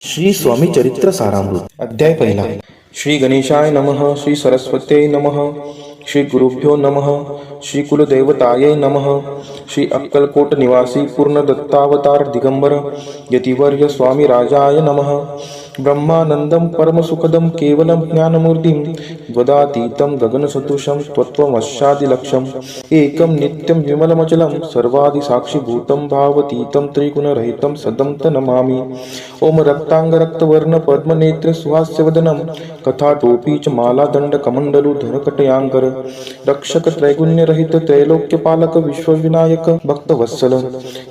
श्री स्वामी चरित्र सारामृत अध्याय पहिला. श्री गणेशाय नमः. श्री सरस्वत्यै नमः. श्री गुरुभ्यो नमः. श्री कुलदेवतायै नमः. श्री अक्कलकोट निवासी पूर्ण दत्तावतार दिगंबर यतिवर्य स्वामी राजाय नमः. ब्रह्मानंदम परमसुखदम केवलम ज्ञानमूर्तिम वदातीतं गगनसदृशं त्वत्वमस्यादिलक्ष्यम् एकं नित्यं विमलमचलं सर्वादिसाक्षिभूतं भावतीतं त्रिगुणरहितं सदं तं नमामि. ओम रक्तांगरक्तवर्ण पद्मनेत्र सुहास्यवदनं कथाटोपी च मालादण्डकमण्डलुधरकटयाङ्कर रक्षक त्रैगुण्यरहित त्रैलोक्यपालक विश्वविनायक भक्तवत्सल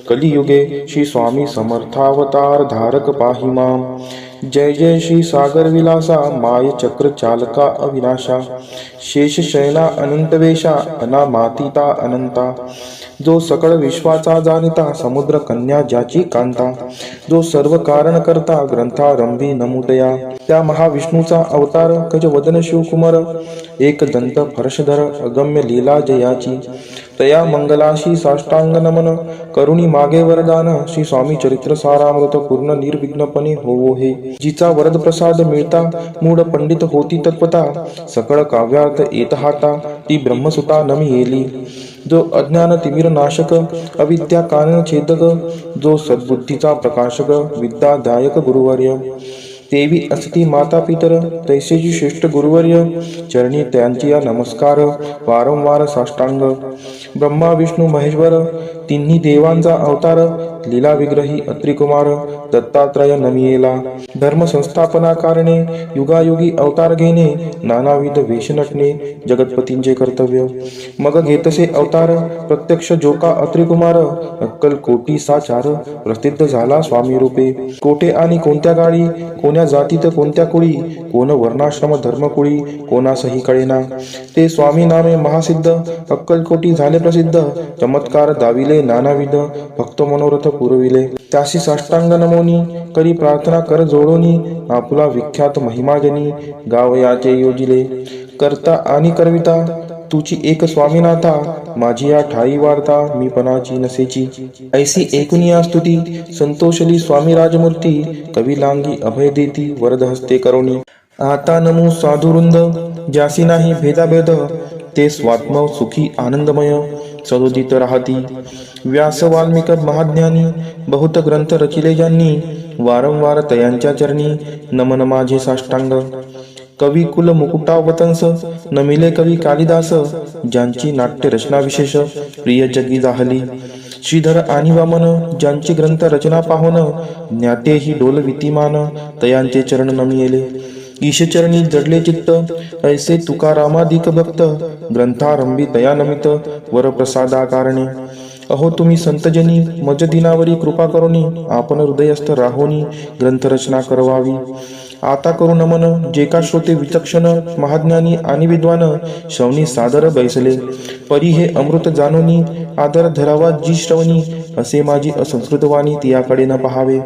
कलियुगे श्री स्वामी समर्थावतार धारक पाहि माम. जय जय श्री सागर विलासा माय चक्र चालका अविनाशा शेष शयना अनंतवेशा अनामातीता अनंता जो सकळ विश्वाचा जाणिता समुद्र कन्या ज्याची कांता जो सर्व कारण करता ग्रंथारंभी नमुदया त्या महाविष्णूचा अवतार गजवदन शिवकुमार एक दंत फरशधर अगम्य लीला जयाची तया मंगलाशी साष्टांग नमन करुणी मागे वरदान श्री स्वामी चरित्र सारामृत पूर्ण निर्विघ्नपणे होवो हे. जिचा वरद प्रसाद मिळता मूढ पंडित होती तत्वता सकळ काव्यार्थ येत हाता ती ब्रह्मसुता नमी येली. जो अज्ञान तिमिर नाशक अविद्या कानन छेदक जो सद्बुद्धीचा प्रकाशक विद्यादायक गुरुवर्य देवी असती माता पितर तैसेची श्रेष्ठ गुरुवर्य चरणी त्यांची या नमस्कार वारंवार साष्टांग. ब्रह्मा विष्णू महेश्वर तिन्ही देवांचा अवतार लीला विग्रही अत्रिकुमार दत्तात्रय नमियेला. धर्म संस्थापना कारणे युगायुगी अवतार घेणे नानाविध वेश नटणे जगतपतींचे कर्तव्य. मग घेतसे अवतार प्रत्यक्ष जोका अत्रिकुमार अक्कल कोटी साचार प्रसिद्ध झाला स्वामी रूपे. कोठे आणि कोणत्या गाडी कोण्या जातीत कोणत्या कुळी कोण वर्णाश्रम धर्मकुळी कोणासही कळेना ते स्वामी नामे महासिद्ध अक्कलकोटी झाले प्रसिद्ध चमत्कार दाविले नानाविध भक्त मनोरथ पुरविले. त्याशी साष्टांग नमोनी करी प्रार्थना कर जोडोनी आपला विख्यात महिमाजनी गावयाचे योजिले. करता आणि करविता तुची एक स्वामीनाथा माझी या ठाई वार्ता मी पणाची नसेची. ऐसी एकूनिया स्तुती संतोषली स्वामी राजमूर्ती कवी लांगी अभय देती वरद हस्ते करुणी. आता नमो साधुवृंद ज्यासी नाही भेदाभेद ते स्वात्म सुखी आनंदमय सदोदित राहती. व्यास वाल्मिक महाज्ञानी बहुत ग्रंथ रचिले ज्यांनी वारंवार तयांच्या चरणी नमन माझे साष्टांग. कवी कुल मुकुटावतंस नमिले कवी कालिदास ज्यांची नाट्य रचना विशेष प्रिय जगी जाहली. श्रीधर आणि वामन ज्यांची ग्रंथ रचना पाहोन ज्ञातेही डोल वितिमान तयांचे चरण नमियेले. ईशचरणी जडले चित्त ऐसे तुकारामादिक भक्त ग्रंथारंभी दयानमित वरप्रसादा कारणे. अहो तुम्ही संतजनी मज दिनावरी कृपा करुनी आपण हृदयस्थ राहोनी ग्रंथरचना करवावी. आता करू नमन जे का श्रोते विचक्षण महाज्ञानी आणि विद्वान श्रवणी सादर बैसले. परी हे अमृत जानोनी आदर धरावा जी श्रवणी असे माझी असंस्कृतवाणी तियाकडे न पहावे.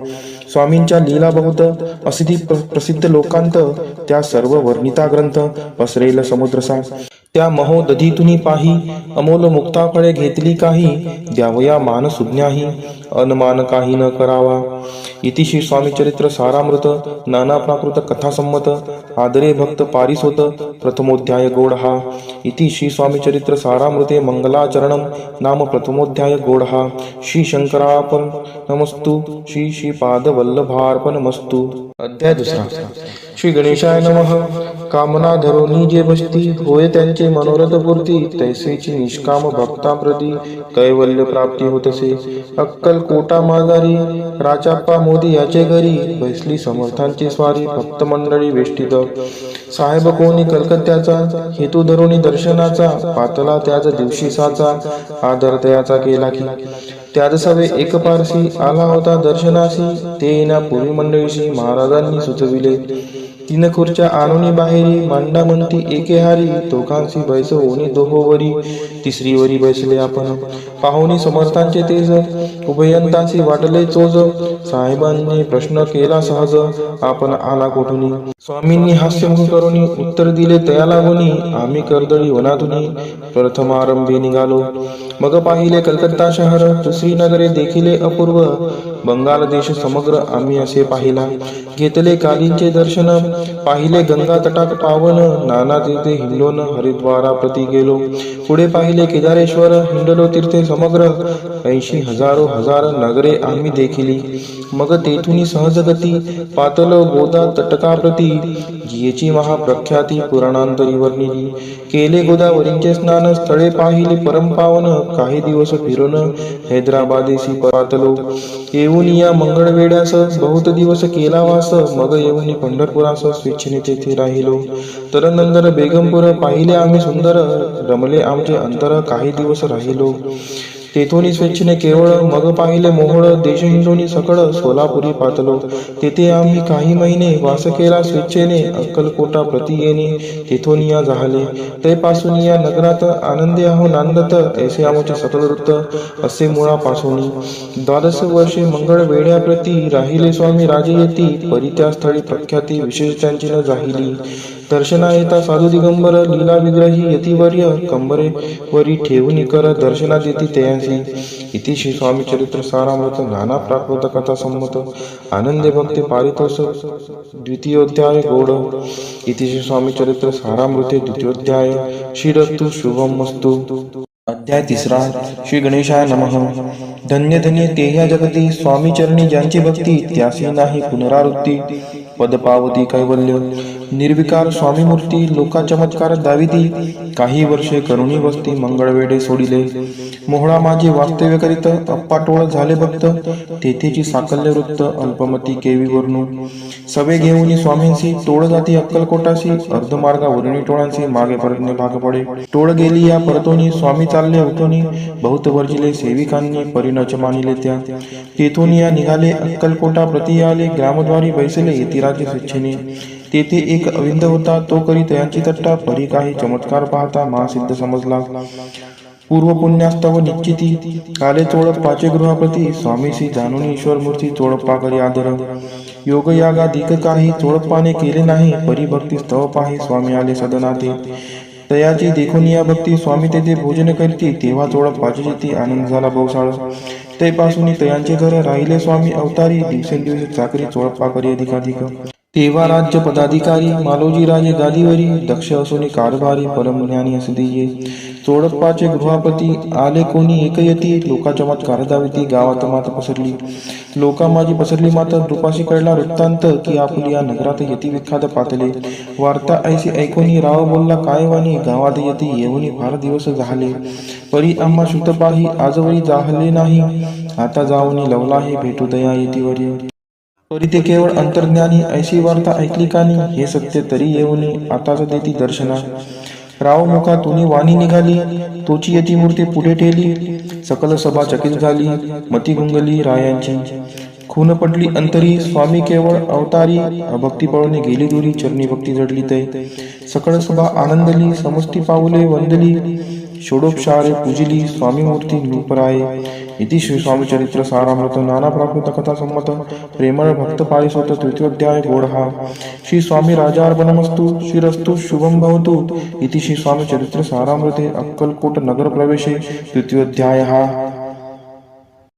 स्वामींच्या लीला बहुत असिधी प्रसिद्ध लोकांत त्या सर्व वर्णिता ग्रंथ पसरेल समुद्रसा. त्या महोदधीतुनी पाही अमोल मुक्ता फळे घेतली काही द्यावया मान सुज्ञाही अनमान काही न करावा. इति श्री स्वामी चरित्र सारामृत नाना प्राकृत कथा संमत आदरे भक्त पारिसोत प्रथमोध्याय गोडहा. इति श्री स्वामी चरित्र सारामृते मंगलाचरणम नाम प्रथमोध्याय गोडहा. श्री शंकरार्पण नमस्तु श्री श्रीपाद वल्लभार्पणमस्तु. अध्याय दुसरा. श्री गणेशाय नमः. कामना धरोनी जे बसती होय त्यांचे मनोरथ पूर्ती तैसेची निष्काम भक्ताप्रती कैवल्य प्राप्ती होतसे. अक्कल कोटा माघारी राचाप्पा मोदी याचे घरी बैसली समर्थांची स्वारी भक्त मंडळी वेष्टित. साहेब कोणी कलकत्त्याचा हेतू धरोनी दर्शनाचा पातला त्याच दिवशी साचा आदर तयाचा केला की. त्याच सवे एक पारसी आला होता दर्शनासी ते येण्यापूर्वी मंडळीशी महाराजांनी सुचविले. तीन खुर्च्या आणूनी बाहेरी मांडा म्हणती एके हारी दोघांशी बैस होणी दोहोवरी तिसरी वरी बसले आपण. पाहुणी समर्थांचे तेज, उभयंतांची वाटले चोज. साहेबांनी प्रश्न केला सहज, आपण आला कोठुनी. स्वामींनी हास्यमुख करुनी उत्तर दिले तया लागुनी. आम्ही कर्दळी वनातुनी प्रथमारंभे निघालो. मग पाहिले कलकत्ता शहर, दुसरी नगरे देखिले अपूर्व. बंगाल देश समग्र आम्ही असे पाहिला. घेतले कालींचे दर्शन, पाहिले गंगा तटाक पावन. नाना तीर्थे हिंडलोन हरिद्वारा प्रति गेलो. पुढे पाहिले केदारेश्वर, हिंडलो तीर्थे समग्र. 80,000 हजार नगरे आम्ही देखिली. मग तेथुनी सहज गती, पातल गोदा तटकाप्रती. जियेची महाप्रख्याती पुराणांतरी वर्णिली. केले गोदावरींचे स्नान, स्थळे पाहिले परमपावन. काही दिवस फिरून हैदराबादेसी पातलो. येऊन या मंगळवेड्यास बहुत दिवस केला वास. मग येऊन पंढरपुरास स्वेच्छेने तेथे राहिलो. तरनंतर बेगमपूर पाहिले आम्ही सुंदर. रमले आमचे अंतर, काही दिवस राहिलो. तेथोनी स्वेच्छेने केवळ. मग पाहिले मोहोळ, देश हिंडोनी सकळ. सोलापुरी पातलो. तेथे आम्ही काही महिने वास केला स्वेच्छेने. अक्कलकोटा प्रति येणे तेथून या झाले. तैपासून या नगरात आनंदे आहो नांदत. ऐसे आमचे सकल वृत्त असे मुळापासून. 12 वर्षे मंगळ वेड्याप्रती राहिले स्वामी राजे येती. परी त्या स्थळी प्रख्याती विशेष त्यांची न जाहिली. दर्शना येता साधू दिगंबर, लीला विग्रही यतिवर्य. कंबरे वरी ठेवून कर दर्शना देती तयांसी. इति श्री स्वामी चरित्र सारामृत नाना प्राकृत कथा संमत आनंदे भक्ती पारितोष द्वितीयोध्याय गौड. इति श्री स्वामी चरित्र सारामृते द्वितीयोध्याय. श्रीरस्तु शुभमस्तु. अध्याय 3. श्री गणेशाय नमः. धन्य धन्य ते ह्या जगती, स्वामी चरणी ज्यांची भक्ती. त्यासी नाही पुनरावृत्ती, पद पावती कैवल्य. निर्विकार स्वामी मूर्ती, लोका चमत्कार दाविती. काही वर्षे करुणी वस्ती, मंगळवेढे सोडिले. मोहळा माझे वास्तव्य करीत, अप्पाटोळ झाले भक्त. तेथेची साकल्य वृत्त, अल्पमती केवी वर्णू. सवे घेऊन स्वामींसी, टोळ जाती अक्कलकोटासी. अर्धमार्गावरुणी टोळांसी, मागे परतणे भाग पडे. टोळ गेली या परतोनी, स्वामी चालले उठोनी. बहुत वर्जिले सेविकांनी, परिणच मानिले त्या. तेथून या निघाले अक्कलकोटा प्रति आले. ग्रामद्वारी बैसले यतिराजे स्वेच्छेने. तेथे एक अविंद होता, तो करी तयांची तट्टा. परी काही चमत्कार पाहता महासिद्ध समजला. पूर्व पुण्यास्तव निश्चिती, काले चोळप पाचे गृहाप्रती. स्वामीसी जाणून ईश्वर मूर्ती, चोळप्पा करी आदर. योग यागाधिक काही चोळप्पाने केले नाही. परी भक्ती स्तव पाही, स्वामी आले सदनाते. तयाची देखून या भक्ती, स्वामी तेथे भोजन करती. तेव्हा चोळप्पाची जिती, आनंद झाला बहुसाळ. तैपासून तयांचे घर राहिले स्वामी अवतारी. दिवसेंदिवस चाकरी चोळप्पा करी अधिकाधिक. तेव्हा राज्य पदाधिकारी, मालोजी राजे गादीवरी. दक्ष असोनी कारभारी, परमज्ञानी असदिये. चोळप्पाचे गृहापती, आले कोणी एकयती. लोका चमत्कार दाविती, गावात मात पसरली. लोका माझी पसरली मात, नृपाशी कळला वृत्तांत. की आपुली या नगरात यती विख्यात पातले. वार्ता ऐशी ऐकोनी, राव बोलला काय वाणी. गावात यती येऊनी फार दिवस झाले. परी आम्हा श्रुत पाही, आजवरी जाहले नाही. आता जाऊनी लवला हे भेटू दया येतीवरी. परी ते केवळ अंतर्ज्ञानी, ऐशी वार्ता ऐकली कानी. हे सत्य तरी येऊनी, आताच देती दर्शना. राव मुखातून वाणी निघाली, तोची यती मूर्ती पुढे ठेली. सकल सभा चकित झाली, मती गुंगली रायांची. खून पडली अंतरी, स्वामी केवळ अवतारी. अभक्ती पळून गेली दुरी, चरणी भक्ती जडली तै. सकळ सभा आनंदली, समष्टी पाऊले वंदली. षोडोपचारे पूजिली, स्वामी मूर्ती नृपराये. इति श्री स्वामी चरित्र सारामृत नाना प्राकृत कथा संमत प्रेमळ भक्त पारिसोत तृतीयोध्याय गौड. श्री स्वामी राजार्पणमस्तु. श्रीरस्तु शुभम भवतु. इति श्री स्वामी चरित्र सारामृते अक्कलकोट नगर प्रवेशे द्वितीयोध्याय.